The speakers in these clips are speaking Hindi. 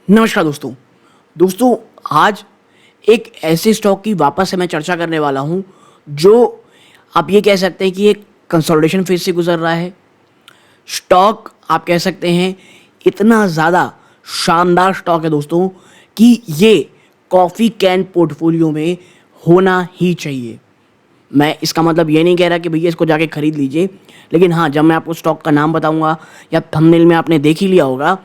नमस्कार दोस्तों। आज एक ऐसे स्टॉक की वापस से मैं चर्चा करने वाला हूं जो आप ये कह सकते हैं कि एक कंसोलिडेशन फेज से गुजर रहा है। स्टॉक आप कह सकते हैं इतना ज़्यादा शानदार स्टॉक है दोस्तों कि ये कॉफ़ी कैन पोर्टफोलियो में होना ही चाहिए। मैं इसका मतलब ये नहीं कह रहा कि भैया इसको जाके खरीद लीजिए, लेकिन हाँ, जब मैं आपको स्टॉक का नाम बताऊंगा या थंबनेल में आपने देख ही लिया होगा,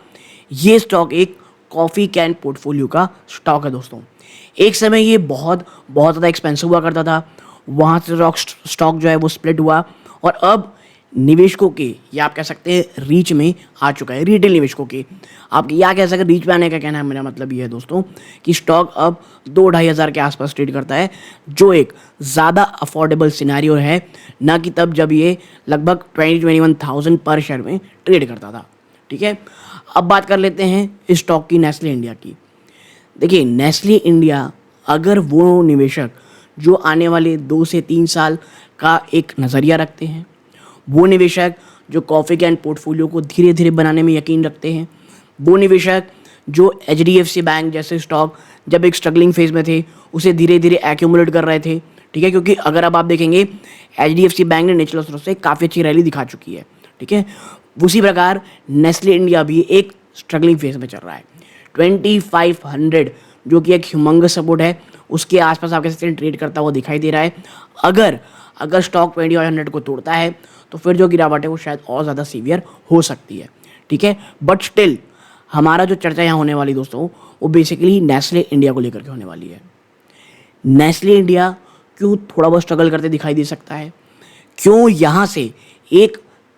ये स्टॉक एक कॉफ़ी कैन पोर्टफोलियो का स्टॉक है दोस्तों। एक समय ये बहुत बहुत ज़्यादा एक्सपेंसिव हुआ करता था, वहाँ से स्टॉक जो है वो स्प्लिट हुआ और अब निवेशकों के या आप कह सकते हैं रीच में आ चुका है। रिटेल निवेशकों के आप या कह सकते हैं रीच में आने का कहना है, मेरा मतलब ये है दोस्तों कि स्टॉक अब 2-2.5 हज़ार के आसपास ट्रेड करता है, जो एक ज़्यादा अफोर्डेबल सिनेरियो है, ना कि तब जब ये लगभग 21,000 पर शेयर में ट्रेड करता था। ठीक है, अब बात कर लेते हैं इस स्टॉक की, नेस्ले इंडिया की। देखिए, नेस्ले इंडिया अगर वो निवेशक जो आने वाले 2 से 3 साल का एक नज़रिया रखते हैं, वो निवेशक जो कॉफ़ी कैन पोर्टफोलियो को धीरे धीरे बनाने में यकीन रखते हैं, वो निवेशक जो HDFC बैंक जैसे स्टॉक जब एक स्ट्रगलिंग फेज में थे उसे धीरे धीरे एक्यूमुलेट कर रहे थे। ठीक है, क्योंकि अगर अब आप देखेंगे HDFC बैंक ने निचले स्तरों से काफ़ी अच्छी रैली दिखा चुकी है। ठीक है, उसी प्रकार नेस्ले इंडिया भी एक स्ट्रगलिंग फेज में चल रहा है। 2500 जो कि एक ह्यूमंगस सपोर्ट है, उसके आसपास आप कह सकते हैं ट्रेड करता हुआ दिखाई दे रहा है। अगर स्टॉक 2500 को तोड़ता है तो फिर जो गिरावट है वो शायद और ज़्यादा सीवियर हो सकती है। ठीक है, बट स्टिल हमारा जो चर्चा यहाँ होने वाली दोस्तों, वो बेसिकली नेस्ले इंडिया को लेकर के होने वाली है। नेस्ले इंडिया क्यों थोड़ा बहुत स्ट्रगल करते दिखाई दे सकता है, क्यों यहाँ से एक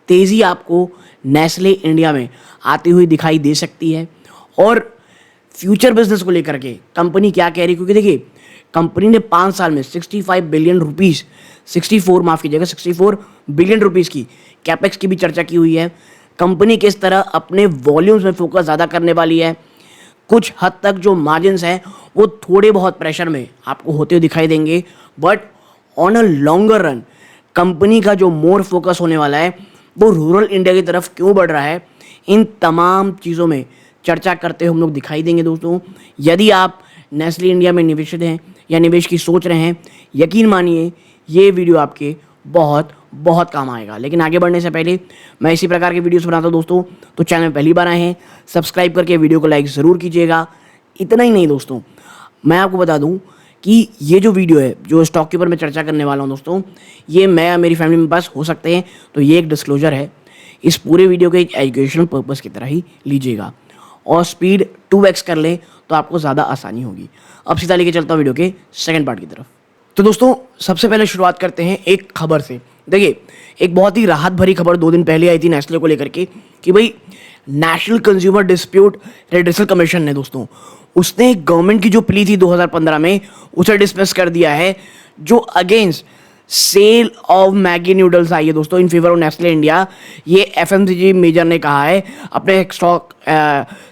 तेज़ी आपको नेस्ले इंडिया में आती हुई दिखाई दे सकती है, और फ्यूचर बिजनेस को लेकर के कंपनी क्या कह रही है। क्योंकि देखिए, कंपनी ने 5 साल में 64 बिलियन रुपीज़ 64 बिलियन रुपीज़ की कैपेक्स की भी चर्चा की हुई है। कंपनी किस तरह अपने वॉल्यूम्स में फोकस ज़्यादा करने वाली है। कुछ हद तक जो मार्जिन्स हैं वो थोड़े बहुत प्रेशर में आपको होते हुए दिखाई देंगे, but on a longer run company का जो मोर फोकस होने वाला है वो रूरल इंडिया की तरफ क्यों बढ़ रहा है, इन तमाम चीज़ों में चर्चा करते हुए हम लोग दिखाई देंगे दोस्तों। यदि आप नेस्ले इंडिया में निवेशित हैं या निवेश की सोच रहे हैं, यकीन मानिए ये वीडियो आपके बहुत बहुत काम आएगा। लेकिन आगे बढ़ने से पहले मैं इसी प्रकार के वीडियोस बनाता हूँ दोस्तों, तो चैनल में पहली बार आए हैं सब्सक्राइब करके वीडियो को लाइक ज़रूर कीजिएगा। इतना ही नहीं दोस्तों, मैं आपको बता दूँ कि ये जो वीडियो है, जो स्टॉक के ऊपर मैं चर्चा करने वाला हूँ दोस्तों, ये मैं और मेरी फैमिली में बस हो सकते हैं, तो ये एक डिस्क्लोजर है। इस पूरे वीडियो को एक एजुकेशनल पर्पज़ की तरह ही लीजिएगा और स्पीड 2x कर ले तो आपको ज़्यादा आसानी होगी। अब सीधा लेके चलता हूँ वीडियो के सेकंड पार्ट की तरफ। तो दोस्तों, सबसे पहले शुरुआत करते हैं एक खबर से। देखिए, एक बहुत ही राहत भरी खबर 2 दिन पहले आई थी नेस्ले को लेकर के कि भाई national consumer dispute redressal commission ने दोस्तों, उसने गवर्नमेंट की जो प्ली थी 2015 में, उसे डिसमिस कर दिया है, जो against sale of Maggi noodles आई है दोस्तों in favour of Nestle India. ये FMCG मेजर ने कहा है अपने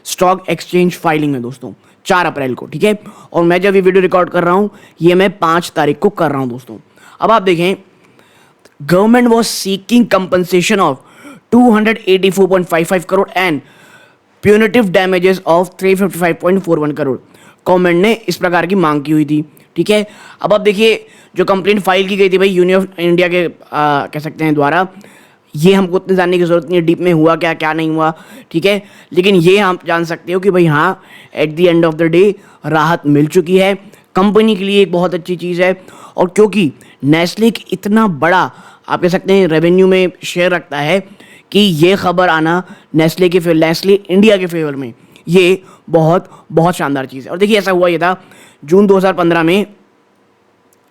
स्टॉक एक्सचेंज फाइलिंग में दोस्तों 4 अप्रैल को। ठीक है, और मैं जब ये वीडियो रिकॉर्ड कर रहा हूँ ये मैं 5 तारीख को कर रहा हूँ दोस्तों। अब आप देखें, government was seeking compensation of 284.55 crore and punitive damages of 355.41 crore. Government ने इस प्रकार की मांग की हुई थी। ठीक है, अब आप देखिए, जो कंप्लेंट फाइल की गई थी भाई यूनियन ऑफ इंडिया के कह सकते हैं द्वारा, ये हमको उतने जानने की ज़रूरत नहीं है डीप में हुआ क्या क्या नहीं हुआ। ठीक है, लेकिन ये आप जान सकते हो कि भाई हाँ, at the end of the day राहत मिल चुकी है। कंपनी के लिए एक बहुत अच्छी चीज़ है, और क्योंकि नेस्ले इतना बड़ा आप कह सकते हैं रेवेन्यू में शेयर रखता है कि ये खबर आना नेस्ले इंडिया के फेवर में ये बहुत बहुत शानदार चीज़ है। और देखिए, ऐसा हुआ ये था जून 2015 में,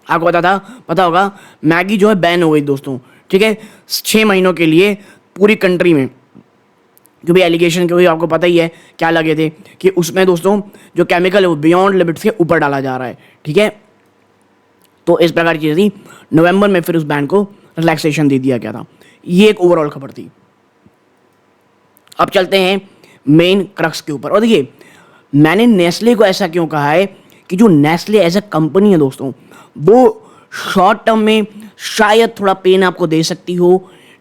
आपको पता होगा मैगी जो है बैन हो गई दोस्तों। ठीक है, 6 महीनों के लिए पूरी कंट्री में, जो भी एलिगेशन के हुए आपको पता ही है क्या लगे थे कि उसमें दोस्तों जो केमिकल है वो बियॉन्ड लिमिट्स के ऊपर डाला जा रहा है। ठीक है, तो इस प्रकार की चीज़ थी। नवंबर में फिर उस बैन को रिलैक्सेशन दे दिया गया था। ये एक ओवरऑल खबर थी। अब चलते हैं मेन क्रक्स के ऊपर। और देखिए, मैंने नेस्ले को ऐसा क्यों कहा है कि जो नेस्ले एज अ कंपनी है दोस्तों, वो शॉर्ट टर्म में शायद थोड़ा पेन आपको दे सकती हो।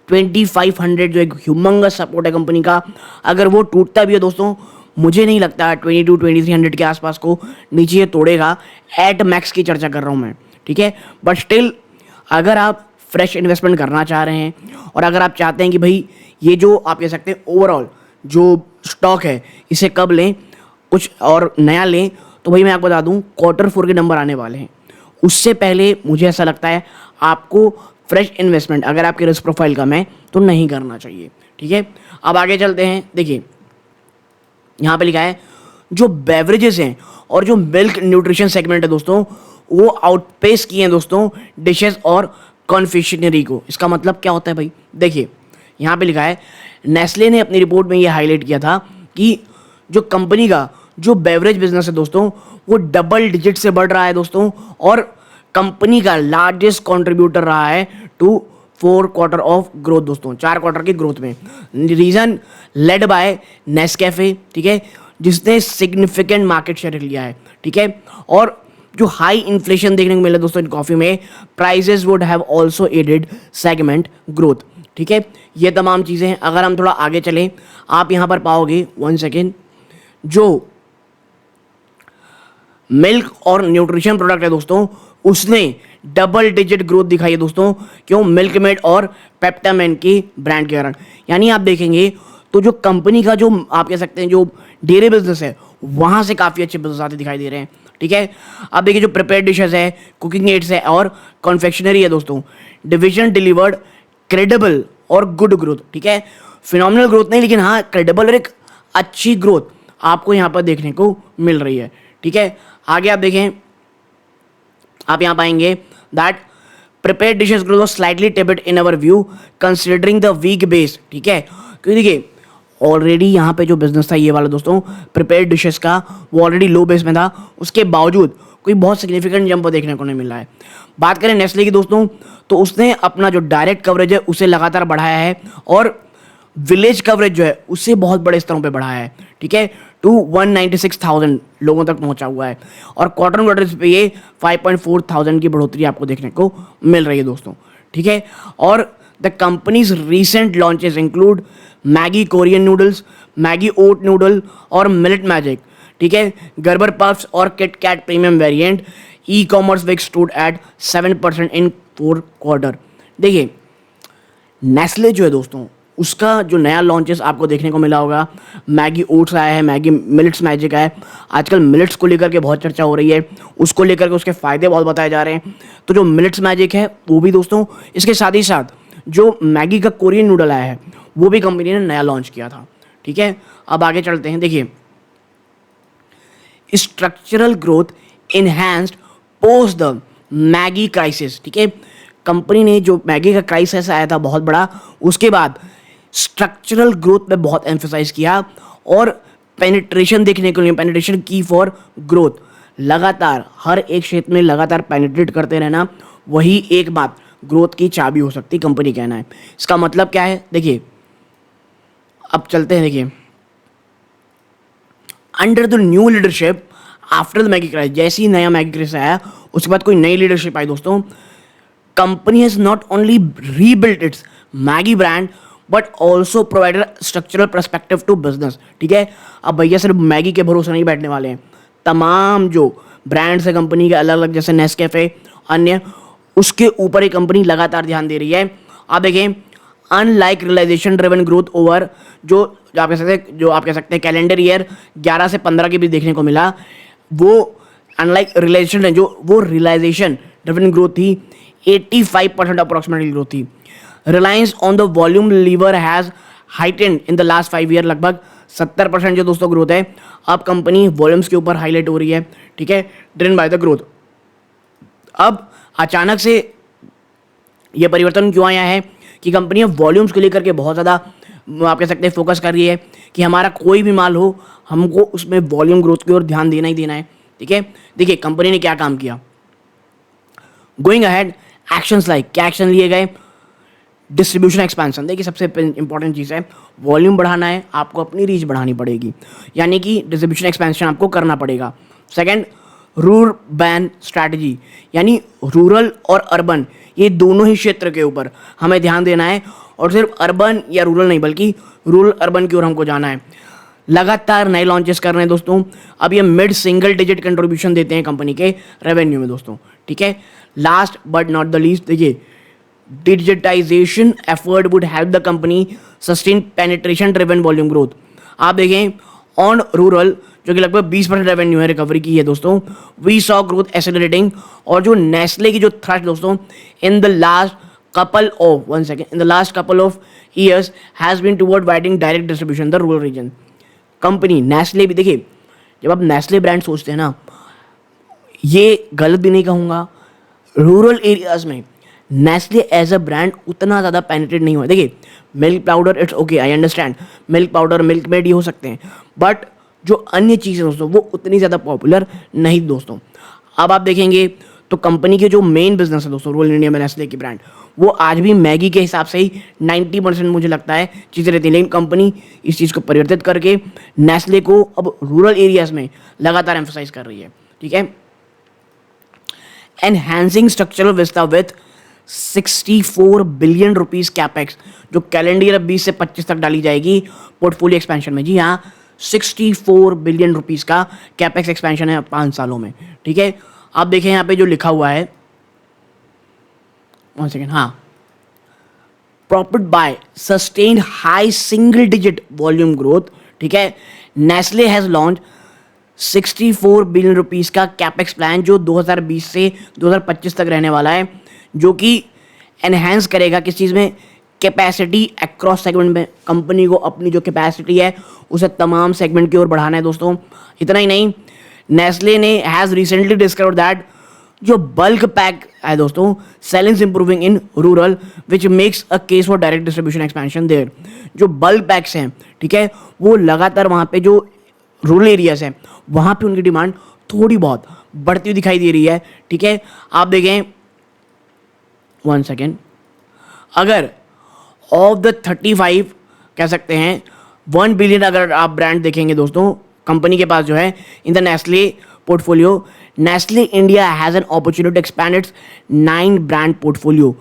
2500 जो एक ह्यूमंगस सपोर्ट है कंपनी का, अगर वो टूटता भी है दोस्तों, मुझे नहीं लगता 22-2300 के आसपास को नीचे ये तोड़ेगा। एट मैक्स की चर्चा कर रहा हूँ मैं, ठीक है। बट स्टिल अगर आप फ्रेश इन्वेस्टमेंट करना चाह रहे हैं और अगर आप चाहते हैं कि भाई ये जो आप कह सकते हैं ओवरऑल जो स्टॉक है इसे कब लें, कुछ और नया लें, तो भाई मैं आपको बता दूं Q4 के नंबर आने वाले हैं। उससे पहले मुझे ऐसा लगता है आपको फ्रेश इन्वेस्टमेंट अगर आपके रिस्क प्रोफाइल कम है तो नहीं करना चाहिए, ठीक है। अब आगे चलते हैं। देखिए यहाँ पे लिखा है जो बेवरेजेस हैं और जो मिल्क न्यूट्रिशन सेगमेंट है दोस्तों, वो आउटपेस किए हैं दोस्तों डिशेस और कॉन्फेक्शनरी को। इसका मतलब क्या होता है भाई, देखिए यहाँ पे लिखा है नेस्ले ने अपनी रिपोर्ट में ये हाईलाइट किया था कि जो कंपनी का जो बेवरेज बिजनेस है दोस्तों वो डबल डिजिट से बढ़ रहा है दोस्तों, और कंपनी का लार्जेस्ट कंट्रीब्यूटर रहा है टू 4 क्वार्टर ऑफ ग्रोथ दोस्तों, 4 क्वार्टर की ग्रोथ में। रीजन लेड बाय नेस्कैफे, ठीक है, जिसने सिग्निफिकेंट मार्केट शेयर लिया है, ठीक है। और जो हाई इन्फ्लेशन देखने को मिला दोस्तों इन कॉफी में, prices would have also added segment growth, ठीक है। ये तमाम चीज़ें हैं। अगर हम थोड़ा आगे चलें आप यहाँ पर पाओगे 1 सेकेंड, जो मिल्क और न्यूट्रिशन प्रोडक्ट है दोस्तों उसने डबल डिजिट ग्रोथ दिखाई है दोस्तों। क्यों? मिल्कमेड और पेप्टामेन की ब्रांड के कारण। यानी आप देखेंगे तो जो कंपनी का जो आप कह सकते हैं जो डेयरी बिजनेस है वहाँ से काफ़ी अच्छे बिजनेस आते दिखाई दे रहे हैं, ठीक है। अब देखिए जो प्रिपेयर्ड डिशेस है, कुकिंग एड्स है और कॉन्फेक्शनरी है दोस्तों, डिवीजन डिलीवर्ड क्रेडिबल और गुड ग्रोथ, ठीक है। फिनोमिनल ग्रोथ नहीं, लेकिन हाँ क्रेडिबल और एक अच्छी ग्रोथ आपको यहाँ पर देखने को मिल रही है, ठीक है। आगे आप देखें, आप यहाँ पाएंगे that prepared dishes growth was slightly tempered in our view considering the weak base, ठीक है। क्योंकि देखिए ऑलरेडी यहाँ पे जो बिजनेस था ये वाला दोस्तों प्रिपेयर्ड डिशेस का, वो ऑलरेडी लो बेस में था, उसके बावजूद कोई बहुत सिग्निफिकेंट जंप देखने को नहीं मिल रहा है। बात करें नेस्ले की दोस्तों, तो उसने अपना जो डायरेक्ट कवरेज है उसे लगातार बढ़ाया है और विलेज कवरेज जो है उससे बहुत बड़े स्तरों पे बढ़ाया है, ठीक है, टू 196,000 लोगों तक पहुंचा हुआ है। और क्वार्टर क्वार्टर पे ये 5.4,000 की बढ़ोतरी आपको देखने को मिल रही है दोस्तों, ठीक है। और the companies recent launches include Maggi Korean noodles, Maggi oat noodle और मिलेट मैजिक, ठीक है, गर्बर पफ्स और Kit Kat premium variant. E commerce which stood at 7% in 4 quarter. देखिए नेस्ले जो है दोस्तों उसका जो नया लॉन्चेस आपको देखने को मिला होगा, मैगी ओट्स आया है, मैगी मिलेट्स मैजिक आया है। आजकल मिलेट्स को लेकर के बहुत चर्चा हो रही है, उसको लेकर के उसके फ़ायदे बहुत बताए जा रहे हैं। तो जो मिलेट्स मैजिक है वो भी दोस्तों, इसके साथ ही साथ जो मैगी का कोरियन नूडल आया है वो भी कंपनी ने नया लॉन्च किया था, ठीक है। अब आगे चलते हैं। देखिए structural growth enhanced post the Maggi crisis, ठीक है। कंपनी ने जो मैगी का क्राइसिस आया था बहुत बड़ा, उसके बाद स्ट्रक्चरल ग्रोथ पे बहुत एम्फेसाइज किया और पेनिट्रेशन देखने को लिए, पेनिट्रेशन की फॉर ग्रोथ, लगातार हर एक क्षेत्र में लगातार पेनिट्रेट करते रहना, वही एक बात ग्रोथ की चाबी हो सकती कंपनी कहना है। इसका मतलब क्या है, देखिए अब चलते हैं। देखिए under the new leadership after the Maggi crisis, जैसे ही नया मैगी क्राइसिस आया उसके बाद कोई नई लीडरशिप आई दोस्तों, company has not only rebuilt its Maggi brand but also provided structural perspective to business, ठीक है। अब भैया सिर्फ मैगी के भरोसे नहीं बैठने वाले हैं, तमाम जो ब्रांड्स है कंपनी के अलग अलग जैसे नेस्कैफे अन्य, उसके ऊपर ही कंपनी लगातार ध्यान दे रही है। आप देखें unlike realization driven growth over जो आप कह सकते हैं कैलेंडर ईयर 11 से 15 के बीच देखने को मिला, वो अनलाइक रियलाइजेशन है जो वो रियलाइजेशन ड्रिवन ग्रोथ थी, 85% अप्रोक्सीमेटली ग्रोथ थी। Reliance on the volume lever has heightened in the last 5 year, लगभग 70% जो दोस्तों ग्रोथ है अब कंपनी वॉल्यूम्स के ऊपर हाईलाइट हो रही है, ठीक है, ड्रिवन बाय द ग्रोथ। अब अचानक से ये परिवर्तन क्यों आया है कि कंपनी वॉल्यूम्स को लेकर के बहुत ज़्यादा आप कह सकते हैं फोकस कर रही है कि हमारा कोई भी माल हो हमको उसमें वॉल्यूम ग्रोथ की ओर ध्यान देना ही देना है, ठीक है। देखिए कंपनी ने क्या काम किया, गोइंग अहेड एक्शंस लाइक, क्या एक्शन लिए गए, डिस्ट्रीब्यूशन एक्सपेंशन। देखिए सबसे इंपॉर्टेंट चीज़ है, वॉल्यूम बढ़ाना है आपको अपनी रीच बढ़ानी पड़ेगी, यानी कि डिस्ट्रीब्यूशन एक्सपेंशन आपको करना पड़ेगा। सेकंड रूरल बैन स्ट्रैटेजी, यानी रूरल और अर्बन ये दोनों ही क्षेत्र के ऊपर हमें ध्यान देना है, और सिर्फ अर्बन या रूरल नहीं बल्कि रूरल अर्बन की ओर हमको जाना है। लगातार नए लॉन्चेस कर रहे हैं दोस्तों। अब ये मिड सिंगल डिजिट कंट्रीब्यूशन देते हैं कंपनी के रेवेन्यू में दोस्तों, ठीक है। Last but not the least, देखिए digitisation effort would help the company sustain penetration driven volume growth. आप देखें ऑन रूरल जो कि लगभग 20% रेवेन्यू है रिकवरी की है दोस्तों, वी सॉ ग्रोथ एक्सेलरेटिंग। और जो नेस्ले की जो थ्रस्ट दोस्तों इन the last couple of years has been toward widening direct distribution the rural region। Company Nestle भी देखिए, जब आप नेस्ले ब्रांड सोचते हैं ना, ये गलत भी नहीं कहूँगा, रूरल एरियाज में नेस्ले एज अ ब्रांड उतना ज़्यादा पेनिट्रेट नहीं हुआ। देखिए milk powder it's okay, I understand, milk powder milk made ये हो सकते हैं, बट जो अन्य चीज़ें दोस्तों वो उतनी ज़्यादा पॉपुलर नहीं दोस्तों। अब आप देखेंगे तो कंपनी के जो मेन बिजनेस है दोस्तों रूरल इंडिया में नेस्ले की ब्रांड, वो आज भी मैगी के हिसाब से ही 90% मुझे लगता है चीज़ें रहती हैं, लेकिन कंपनी इस चीज़ को परिवर्तित करके नेस्ले को अब रूरल एरियाज में लगातार एम्फोसाइज कर रही है, ठीक है। Enhancing structural vista with 64 billion rupees capex, जो कैलेंडर ईयर 20 से 25 तक डाली जाएगी पोर्टफोलियो एक्सपेंशन में। जी हाँ, 64 बिलियन रुपीज़ का कैपेक्स एक्सपेंशन है 5 सालों में, ठीक है। आप देखें यहाँ पे जो लिखा हुआ है, 1 सेकेंड, हाँ, profit by sustained high single digit volume growth, ठीक है। Nestle has launch 64 billion rupees का कैपेक्स प्लान जो 2020 से 2025 तक रहने वाला है, जो कि एनहेंस करेगा किस चीज़ में, कैपेसिटी अक्रॉस सेगमेंट में। कंपनी को अपनी जो कैपेसिटी है उसे तमाम सेगमेंट की ओर बढ़ाना है दोस्तों। इतना ही नहीं, नेस्ले ने हैज़ रिसेंटली डिस्कवर्ड दैट जो बल्क पैक है दोस्तों, sellings improving in rural which makes a case for direct distribution expansion there. जो बल्क पैक्स हैं, ठीक है, वो लगातार वहाँ पे जो रूरल एरियाज हैं वहाँ पे उनकी डिमांड थोड़ी बहुत बढ़ती हुई दिखाई दे रही है, ठीक है। आप देखें 1 सेकेंड, अगर ऑफ द 35 कह सकते हैं 1 बिलियन अगर आप ब्रांड देखेंगे दोस्तों कंपनी के पास जो है in the Nestle portfolio, Nestle India has an opportunity to expand its 9 brand portfolio.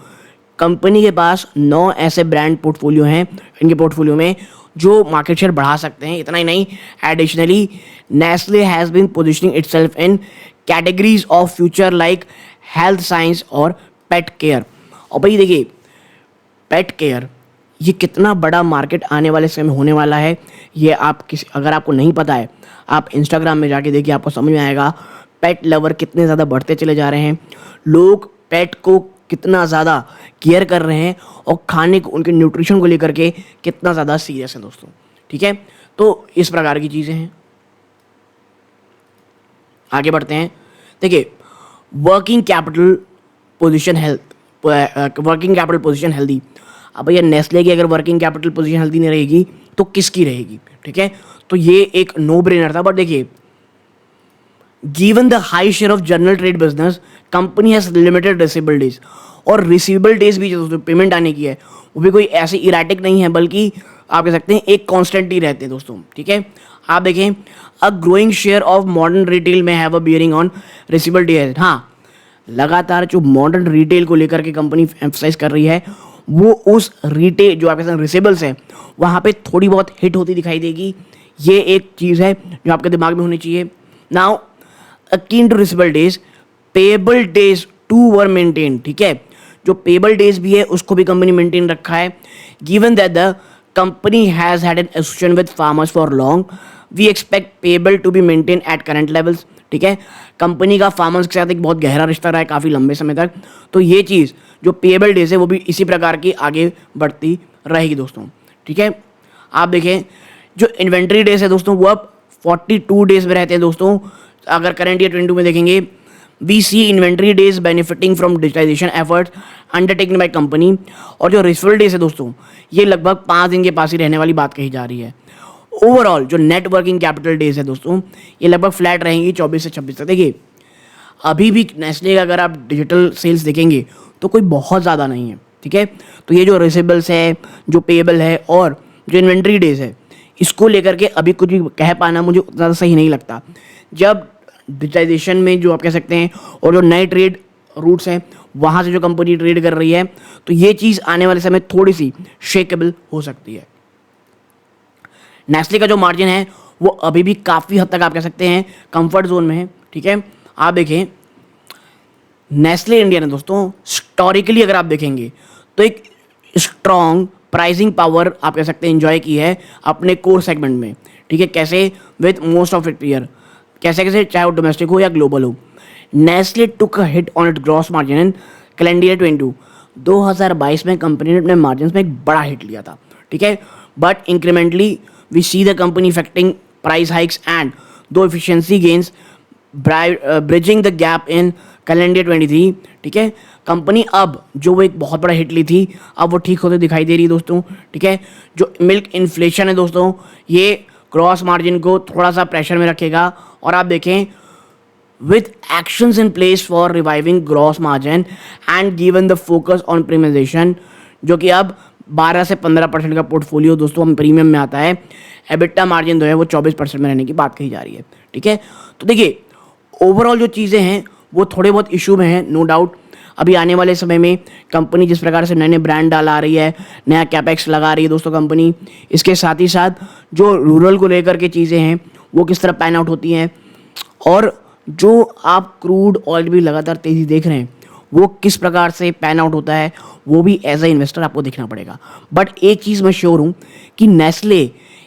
Company के पास 9 ऐसे ब्रांड पोर्टफोलियो हैं इनके पोर्टफोलियो में जो मार्केट शेयर बढ़ा सकते हैं। इतना ही नहीं, additionally Nestle has been positioning itself in categories of future like health science और पेट केयर। और भाई देखिए पेट केयर ये कितना बड़ा मार्केट आने वाले समय में होने वाला है, ये आप अगर आपको नहीं पता है आप इंस्टाग्राम में जाके देखिए, आपको समझ में आएगा पेट लवर कितने ज़्यादा बढ़ते चले जा रहे हैं, लोग पेट को कितना ज़्यादा केयर कर रहे हैं और खाने को उनके न्यूट्रिशन को लेकर के कितना ज़्यादा सीरियस है दोस्तों, ठीक है। तो इस प्रकार की चीज़ें हैं। आगे बढ़ते हैं। देखिए वर्किंग कैपिटल पोजीशन हेल्दी। अब भैया नेस्ले की अगर वर्किंग कैपिटल पोजीशन हेल्दी नहीं रहेगी तो किसकी रहेगी, ठीक है। तो ये एक नो ब्रेनर था, बट देखिए given the high share of general trade business company has limited receivable days. और रिसीवेबल डेज भी जो पेमेंट आने की है वो भी कोई ऐसे इराटिक नहीं है, बल्कि आप कह सकते हैं एक कांस्टेंट ही रहते हैं दोस्तों, ठीक है। आप देखें a growing share of modern retail में have a bearing on receivable days. हाँ, लगातार जो मॉडर्न रिटेल को लेकर के कंपनी एम्फसाइज कर रही है वो उस रिटेल जो आपके साथ रिसेबल्स है वहाँ पे थोड़ी बहुत हिट होती दिखाई देगी। ये एक चीज़ है जो आपके दिमाग में होनी चाहिए। Now akin to receivable days, payable days to were maintain, ठीक है। जो पेएबल डेज भी है उसको भी कंपनी मेंटेन रखा है। Given that the company has had an association with farmers for long, we expect payable to be maintain at current levels, ठीक है। कंपनी का फार्मर्स के साथ एक बहुत गहरा रिश्ता रहा है काफ़ी लंबे समय तक, तो ये चीज़ जो पेएबल डेज है वो भी इसी प्रकार की आगे बढ़ती रहेगी दोस्तों, ठीक है। आप देखें जो इन्वेंट्री डेज है दोस्तों वो अब 42 डेज में रहते हैं दोस्तों। अगर करंट ईयर 22 में देखेंगे we see inventory days benefiting from digitization efforts undertaken by company. और जो रिसीवेबल डेज है दोस्तों ये लगभग 5 दिन के पास ही रहने वाली बात कही जा रही है। ओवरऑल जो नेट वर्किंग कैपिटल डेज है दोस्तों ये लगभग फ्लैट रहेंगी 24 से 26 तक। देखिए अभी भी नेस्ले का अगर आप डिजिटल सेल्स देखेंगे तो कोई बहुत ज़्यादा नहीं है, ठीक है। तो ये जो रिसीवेबल्स है, जो पेएबल है और जो इन्वेंट्री डेज है, इसको लेकर के अभी कुछ भी कह पाना मुझे ज़्यादा सही नहीं लगता। जब डिजिटाइजेशन में जो आप कह सकते हैं और जो नए ट्रेड रूट्स हैं वहाँ से जो कंपनी ट्रेड कर रही है, तो ये चीज़ आने वाले समय थोड़ी सी शेकेबल हो सकती है। नेस्ले का जो मार्जिन है वो अभी भी काफ़ी हद तक आप कह सकते हैं कंफर्ट जोन में है, ठीक है। आप देखें नेस्ले इंडिया ने दोस्तों हिस्टोरिकली अगर आप देखेंगे तो एक स्ट्रॉन्ग प्राइसिंग पावर आप कह सकते हैं एंजॉय की है अपने कोर सेगमेंट में, ठीक है। कैसे? With most of it peer, कैसे कैसे, चाहे वो डोमेस्टिक हो या ग्लोबल हो। Nestle took a hit on it gross margin in calendar year 22। 2022 में कंपनी ने अपने मार्जिन में एक बड़ा हिट लिया था, ठीक है। But incrementally we see the company effecting price hikes and through efficiency gains bridging the gap in calendar 23, ठीक है। कंपनी अब जो वो एक बहुत बड़ा हिट ली थी अब वो ठीक होते दिखाई दे रही है दोस्तों, ठीक है। जो मिल्क इन्फ्लेशन है दोस्तों ये क्रॉस मार्जिन को थोड़ा सा प्रेशर में रखेगा। और आप देखें with actions in place for reviving gross margin and given the focus on premiumization, जो कि अब 12 से 15% का पोर्टफोलियो दोस्तों हम प्रीमियम में आता है, एबिटा मार्जिन जो है वो 24% में रहने की बात कही जा रही है, ठीक है। तो देखिए ओवरऑल जो चीज़ें हैं वो थोड़े बहुत इशू में हैं, नो डाउट। अभी आने वाले समय में कंपनी जिस प्रकार से नए नए ब्रांड डाला रही है, नया कैपेक्स लगा रही है दोस्तों कंपनी, इसके साथ ही साथ जो रूरल को लेकर के चीज़ें हैं वो किस तरह पैन आउट होती हैं, और जो आप क्रूड ऑयल भी लगातार तेज़ी देख रहे हैं वो किस प्रकार से पैन आउट होता है, वो भी एज अ इन्वेस्टर आपको देखना पड़ेगा। बट एक चीज़ मैं श्योर हूँ कि नेस्ले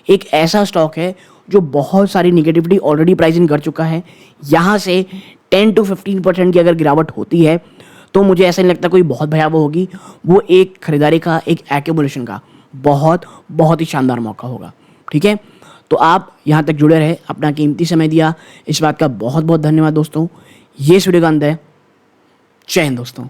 एक ऐसा स्टॉक है जो बहुत सारी निगेटिविटी ऑलरेडी प्राइसिंग कर चुका है। यहाँ से 10 to 15% की अगर गिरावट होती है तो मुझे ऐसा नहीं लगता कोई बहुत भयावह होगी, वो एक खरीदारी का, एक एक्यूमुलेशन का बहुत ही शानदार मौका होगा, ठीक है। तो आप यहाँ तक जुड़े रहे, अपना कीमती समय दिया, इस बात का बहुत बहुत धन्यवाद दोस्तों। ये वीडियो का अंत है। जय हिंद दोस्तों।